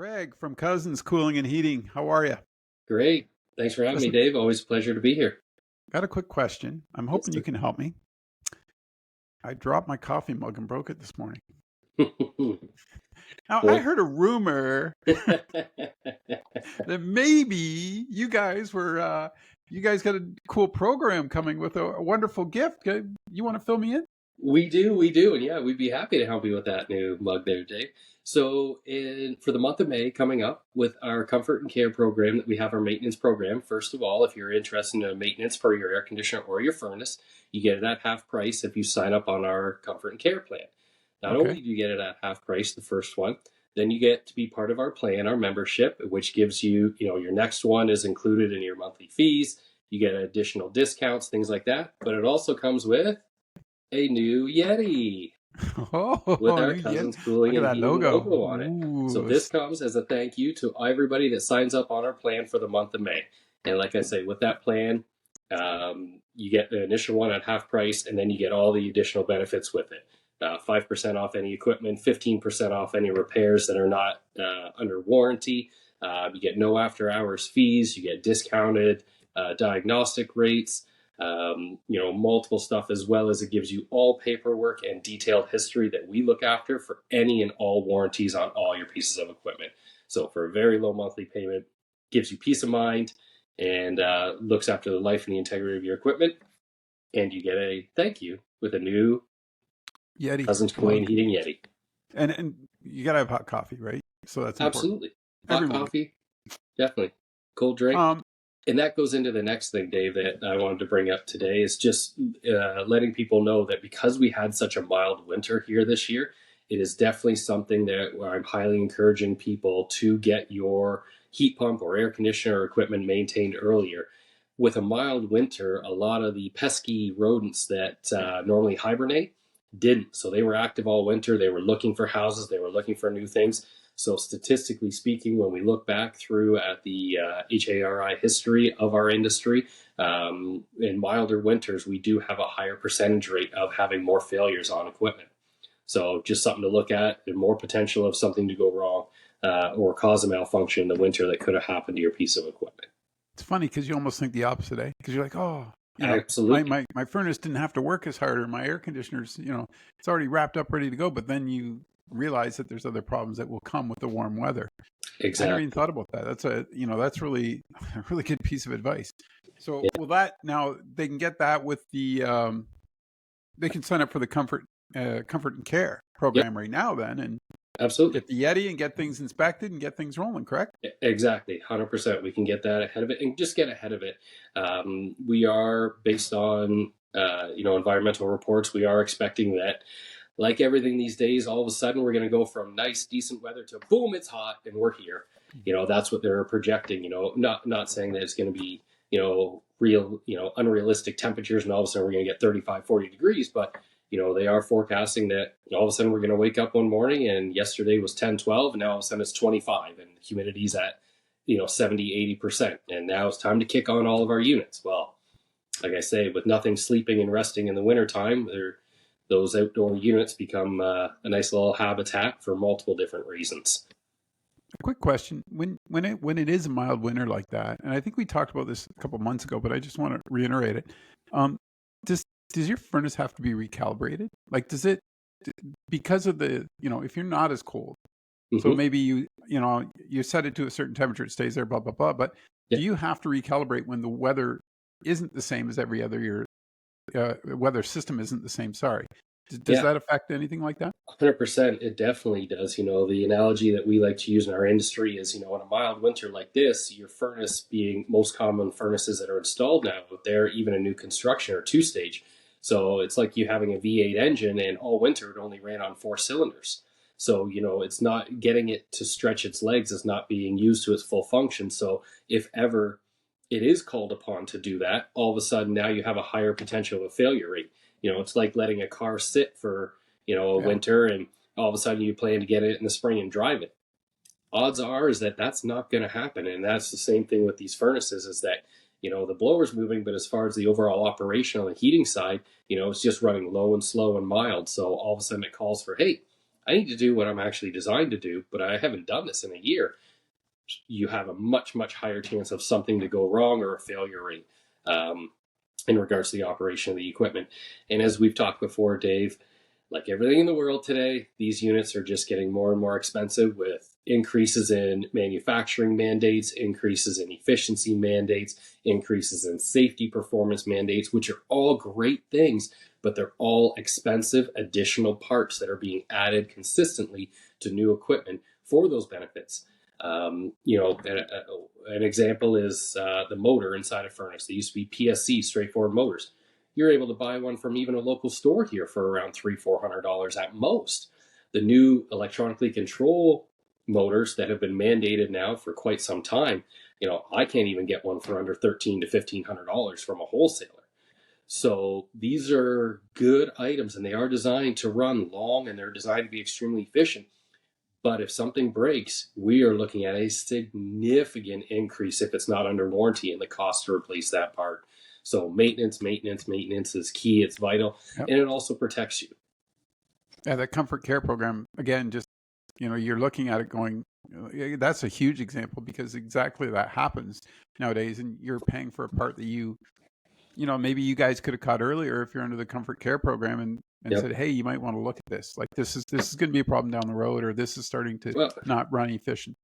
Craig from Causyn's Cooling and Heating. How are you? Great. Thanks for having me, Listen, Dave. Always a pleasure to be here. got a quick question. I'm Yes, hoping you sir. can help me. I dropped my coffee mug and broke it this morning. Now, I Well, heard a rumor that maybe you guys got a cool program coming with a wonderful gift. You want to fill me in? we do. And yeah, we'd be happy to help you with that new mug there, Dave. So for the month of May coming up with our comfort and care program that we have our maintenance program. First of all, if you're interested in a maintenance for your air conditioner or your furnace, you get it at half price if you sign up on our comfort and care plan. Not only Okay. do you get it at half price, the first one, then you get to be part of our plan, our membership, which gives you, your next one is included in your monthly fees. You get additional discounts, things like that. But it also comes with a new Yeti with Oh, our new Yeti. Cousins Cooling Look at and that Heating logo. logo on it. So Ooh, this comes as a thank you to everybody that signs up on our plan for the month of May. And like I say, with that plan, you get the initial one at half price, and then you get all the additional benefits with it. 5% off any equipment, 15% off any repairs that are not under warranty. You get no after hours fees. You get discounted diagnostic rates. Multiple stuff, as well as it gives you all paperwork and detailed history that we look after for any and all warranties on all your pieces of equipment. So for a very low monthly payment, gives you peace of mind and looks after the life and the integrity of your equipment. And you get a thank you with a new Yeti Cousins Cooling mug. Heating Yeti. And you got to have hot coffee, right? So that's important. Absolutely. Hot Everyone. coffee, definitely. Cold drink. Um, And that goes into the next thing, Dave, that I wanted to bring up today is just letting people know that because we had such a mild winter here this year, it is definitely something that where I'm highly encouraging people to get your heat pump or air conditioner equipment maintained earlier. With a mild winter, a lot of the pesky rodents that normally hibernate didn't. So they were active all winter. They were looking for houses. They were looking for new things. So statistically speaking, when we look back through at the HARI history of our industry, in milder winters, we do have a higher percentage rate of having more failures on equipment. So just something to look at, and more potential of something to go wrong or cause a malfunction in the winter that could have happened to your piece of equipment. it's funny because you almost think the opposite, eh? Because you're like, oh, my, Absolutely. my, my furnace didn't have to work as hard, or my air conditioner's, it's already wrapped up, ready to go. But then you realize that there's other problems that will come with the warm weather. I never even Exactly. thought about that. That's really a really good piece of advice. So, Yeah, will that now they can get that with they can sign up for the comfort and care yep, program right now then, and absolutely. get the Yeti and get things inspected and get things rolling. Correct? Exactly, 100%. We can get that ahead of it and just get ahead of it. We are based on environmental reports. We are expecting that, like everything these days, all of a sudden we're going to go from nice, decent weather to boom, it's hot, and we're here. That's what they're projecting. Not saying that it's going to be real, unrealistic temperatures, and all of a sudden we're going to get 35, 40 degrees, but they are forecasting that all of a sudden we're going to wake up one morning and yesterday was 10, 12, and now all of a sudden it's 25 and humidity's at, 70, 80%. And now it's time to kick on all of our units. Well, like I say, with nothing sleeping and resting in the wintertime, those outdoor units become a nice little habitat for multiple different reasons. A quick question: when it is a mild winter like that, and I think we talked about this a couple months ago, but I just want to reiterate it. Um, does does your furnace have to be recalibrated? Like, does it because of if you're not as cold, so Mm-hmm. maybe you set it to a certain temperature, it stays there, blah blah blah. But Yeah. do you have to recalibrate when the weather isn't the same as every other year? Weather system isn't the same. Sorry. Does Yeah. that affect anything like that? 100%, it definitely does. The analogy that we like to use in our industry is, in a mild winter like this, your furnace being most common furnaces that are installed now, they're even a new construction or two stage. So it's like you having a V8 engine and all winter it only ran on four cylinders. So, it's not getting it to stretch its legs, is not being used to its full function. So if ever it is called upon to do that, all of a sudden now you have a higher potential of a failure rate. It's like letting a car sit for a Yeah. winter, and all of a sudden you plan to get it in the spring and drive it. Odds are is that that's not going to happen, and that's the same thing with these furnaces. Is that the blower's moving, but as far as the overall operation on the heating side, it's just running low and slow and mild. So all of a sudden it calls for, hey, I need to do what I'm actually designed to do, but I haven't done this in a year. You have a much, much higher chance of something to go wrong or a failure rate um, in regards to the operation of the equipment. And as we've talked before, Dave, like everything in the world today, these units are just getting more and more expensive with increases in manufacturing mandates, increases in efficiency mandates, increases in safety performance mandates, which are all great things, but they're all expensive additional parts that are being added consistently to new equipment for those benefits. An example is the motor inside a furnace. They used to be PSC, straightforward motors. You're able to buy one from even a local store here for around $300-400 at most. The new electronically control motors that have been mandated now for quite some time, I can't even get one for under $1,300 to $1,500 from a wholesaler. So these are good items, and they are designed to run long, and they're designed to be extremely efficient. But if something breaks, we are looking at a significant increase if it's not under warranty in the cost to replace that part. So maintenance is key. It's vital, Yep. and it also protects you. Yeah, that comfort care program, again, just, you're looking at it going, that's a huge example, because exactly that happens nowadays. And you're paying for a part that maybe you guys could have caught earlier if you're under the comfort care program, and Yep. said, hey, you might want to look at this. Like, this is going to be a problem down the road, or this is starting to Well, not run efficient.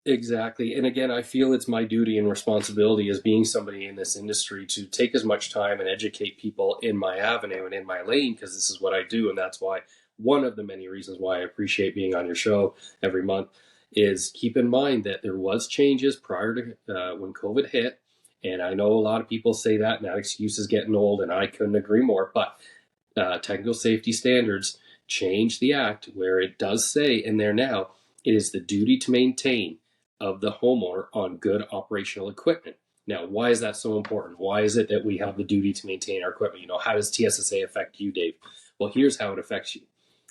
exactly. And again, I feel it's my duty and responsibility as being somebody in this industry to take as much time and educate people in my avenue and in my lane, because this is what I do. And that's why one of the many reasons why I appreciate being on your show every month is keep in mind that there was changes prior to when COVID hit. And I know a lot of people say that, and that excuse is getting old, and I couldn't agree more. But technical safety standards changed the act where it does say in there now, it is the duty to maintain of the homeowner on good operational equipment. Now, why is that so important? Why is it that we have the duty to maintain our equipment? How does TSSA affect you, Dave? Well, here's how it affects you.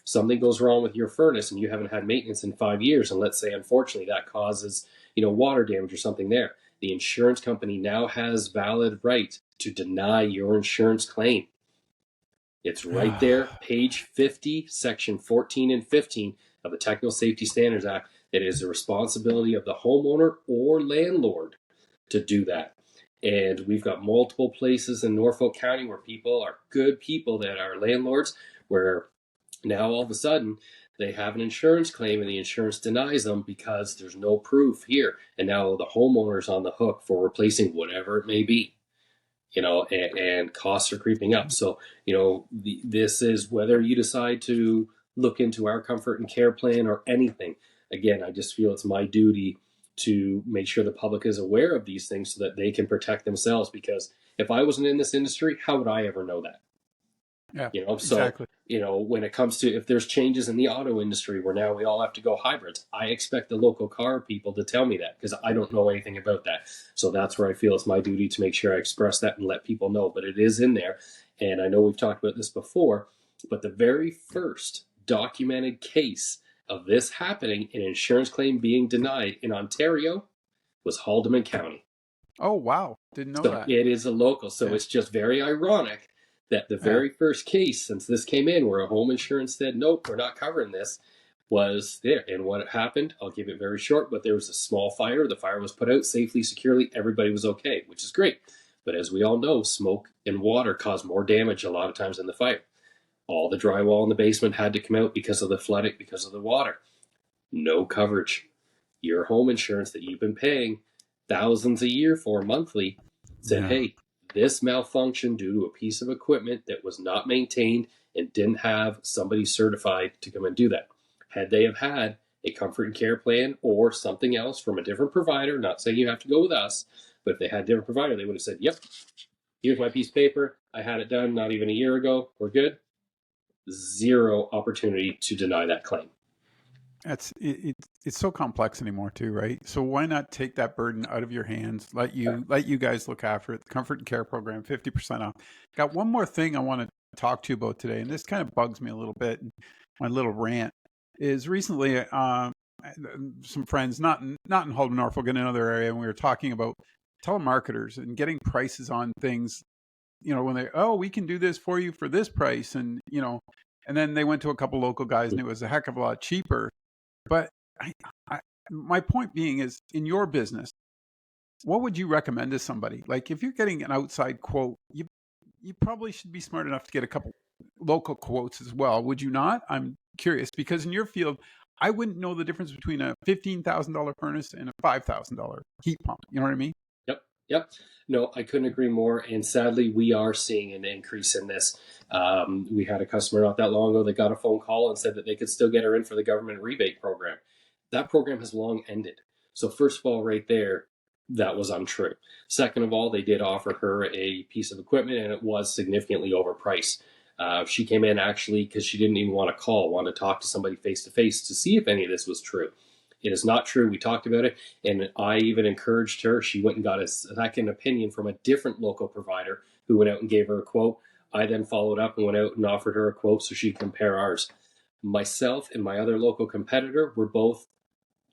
Something goes wrong with your furnace and you haven't had maintenance in 5 years, and let's say, unfortunately, that causes, water damage or something there. The insurance company now has valid right to deny your insurance claim. It's right there, page 50, section 14 and 15 of the Technical Safety Standards Act. It is the responsibility of the homeowner or landlord to do that. And we've got multiple places in Norfolk County where people are good people that are landlords, where now all of a sudden they have an insurance claim and the insurance denies them because there's no proof here. And now the homeowner's on the hook for replacing whatever it may be. And costs are creeping up. So, this is whether you decide to look into our comfort and care plan or anything. Again, I just feel it's my duty to make sure the public is aware of these things so that they can protect themselves. Because if I wasn't in this industry, how would I ever know that? Yeah, So, exactly. when it comes to, if there's changes in the auto industry where now we all have to go hybrids, I expect the local car people to tell me that, because I don't know anything about that. So that's where I feel it's my duty to make sure I express that and let people know. But it is in there. And I know we've talked about this before, but the very first documented case of this happening, an insurance claim being denied in Ontario, was Haldimand County. Oh, wow. Didn't know So that. it is a local. So Yeah. it's just very ironic that the very first case since this came in where a home insurance said, nope, we're not covering this, was there. And what happened, I'll keep it very short, but there was a small fire. The fire was put out safely, securely. Everybody was okay, which is great. But as we all know, smoke and water cause more damage a lot of times than the fire. All the drywall in the basement had to come out because of the flooding, because of the water. No coverage. Your home insurance that you've been paying thousands a year for monthly said, Yeah. hey, this malfunction due to a piece of equipment that was not maintained and didn't have somebody certified to come and do that. Had they have had a comfort and care plan or something else from a different provider, not saying you have to go with us, but if they had a different provider, they would have said, yep, here's my piece of paper. I had it done not even a year ago. We're good. Zero opportunity to deny that claim. It's so complex anymore too, right? So why not take that burden out of your hands? Let you guys look after it. The Comfort and Care Program, 50% off. Got one more thing I want to talk to you about today, and this kind of bugs me a little bit. My little rant is recently, some friends, not in Halton, Norfolk, in another area, and we were talking about telemarketers and getting prices on things. When we can do this for you for this price, and and then they went to a couple local guys, and it was a heck of a lot cheaper. But I, I, my point being is, in your business, what would you recommend to somebody? Like, if you're getting an outside quote, you probably should be smart enough to get a couple local quotes as well. Would you not? I'm curious because in your field, I wouldn't know the difference between a $15,000 furnace and a $5,000 heat pump. You know what I mean? Yep. Yep. No, I couldn't agree more. And sadly, we are seeing an increase in this. We had a customer not that long ago that got a phone call and said that they could still get her in for the government rebate program. That program has long ended. So, first of all, right there, that was untrue. Second of all, they did offer her a piece of equipment and it was significantly overpriced. She came in actually because she didn't even want to call, wanted to talk to somebody face to face to see if any of this was true. It is not true. We talked about it, and I even encouraged her. She went and got a second opinion from a different local provider who went out and gave her a quote. I then followed up and went out and offered her a quote so she could compare ours. Myself and my other local competitor were both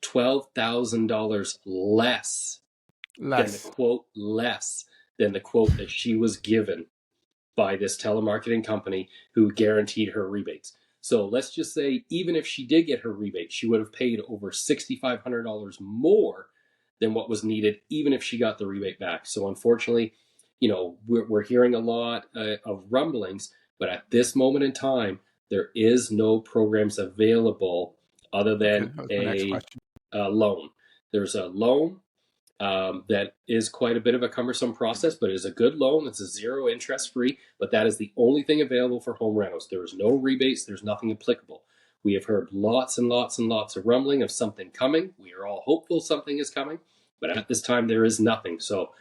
$12,000 less than the quote that she was given by this telemarketing company who guaranteed her rebates. So let's just say, even if she did get her rebate, she would have paid over $6,500 more than what was needed, even if she got the rebate back. So unfortunately, we're hearing a lot of rumblings, but at this moment in time, there is no programs available other than a loan. There's a loan that is quite a bit of a cumbersome process, but it is a good loan. It's a zero interest free, but that is the only thing available for home rentals. There is no rebates. There's nothing applicable. We have heard lots and lots and lots of rumbling of something coming. We are all hopeful something is coming, but at this time there is nothing. So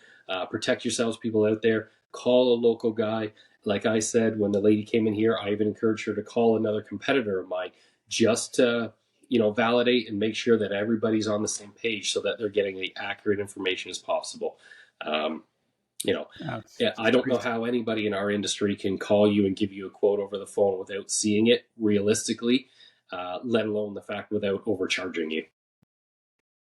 protect yourselves, people out there. Call a local guy. Like I said, when the lady came in here, I even encouraged her to call another competitor of mine just to validate and make sure that everybody's on the same page so that they're getting the accurate information as possible. I don't know how anybody in our industry can call you and give you a quote over the phone without seeing it realistically, let alone the fact without overcharging you.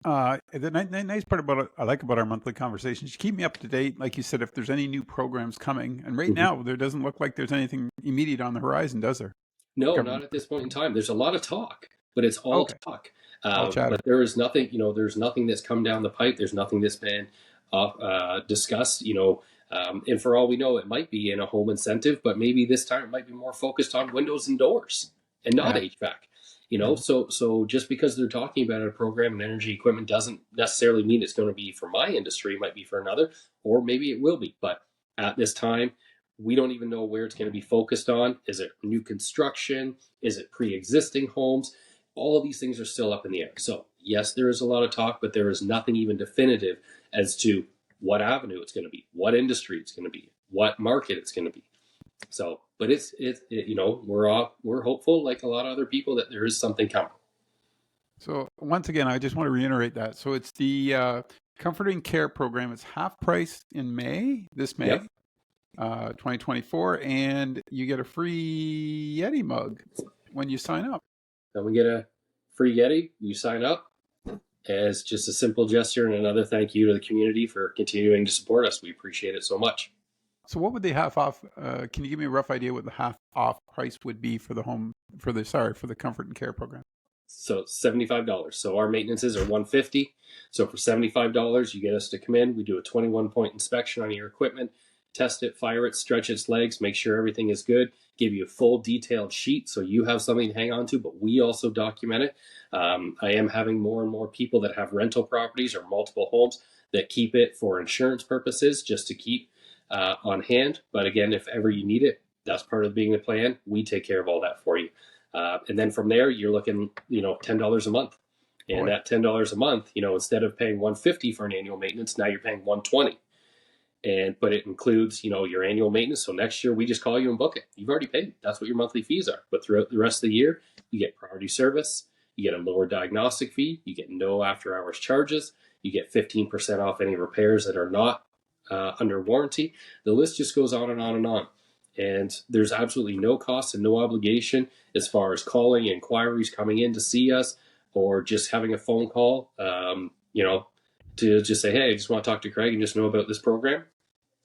The nice part I like about our monthly conversations, you keep me up to date. Like you said, if there's any new programs coming, and right now there doesn't look like there's anything immediate on the horizon, does there? No, not at this point in time. There's a lot of talk, but it's all talk. But there is nothing, there's nothing that's come down the pipe. There's nothing that's been discussed, and for all we know, it might be in a home incentive, but maybe this time it might be more focused on windows and doors and not HVAC. So just because they're talking about a program and energy equipment doesn't necessarily mean it's going to be for my industry. It might be for another, or maybe it will be. But at this time, we don't even know where it's going to be focused on. Is it new construction? Is it pre-existing homes? All of these things are still up in the air. So yes, there is a lot of talk, but there is nothing even definitive as to what avenue it's going to be, what industry it's going to be, what market it's going to be. So, but we're hopeful, like a lot of other people, that there is something coming. So once again, I just want to reiterate that. So it's the Comfort and Care program. It's half price in this May. Yep. 2024, and you get a free Yeti mug when you sign up. Then we get a free Yeti. You sign up as just a simple gesture and another thank you to the community for continuing to support us. We appreciate it so much. So what would they half off? Can you give me a rough idea what the half off price would be for the Comfort and Care program? So $75. So our maintenances are $150. So for $75, you get us to come in. We do a 21-point inspection on your equipment. Test it, fire it, stretch its legs, make sure everything is good, give you a full detailed sheet so you have something to hang on to, but we also document it. I am having more and more people that have rental properties or multiple homes that keep it for insurance purposes just to keep on hand. But again, if ever you need it, that's part of being the plan. We take care of all that for you. And then from there, you're looking, $10 a month. And that $10 a month, instead of paying $150 for an annual maintenance, now you're paying $120. But it includes, your annual maintenance. So next year we just call you and book it. You've already paid. That's what your monthly fees are. But throughout the rest of the year, you get priority service. You get a lower diagnostic fee. You get no after hours charges. You get 15% off any repairs that are not under warranty. The list just goes on and on and on. And there's absolutely no cost and no obligation as far as calling, inquiries, coming in to see us, or just having a phone call, to just say, hey, I just want to talk to Craig and just know about this program.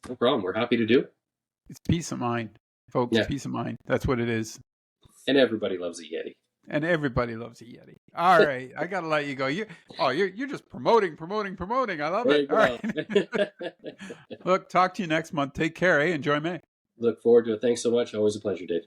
No problem. We're happy to do it. It's peace of mind, folks. Yeah. Peace of mind. That's what it is. And everybody loves a Yeti. And everybody loves a Yeti. All right, I gotta let you go. You're just promoting. I love There it. you All go. right. Look, talk to you next month. Take care. Enjoy May. Look forward to it. Thanks so much. Always a pleasure, Dave.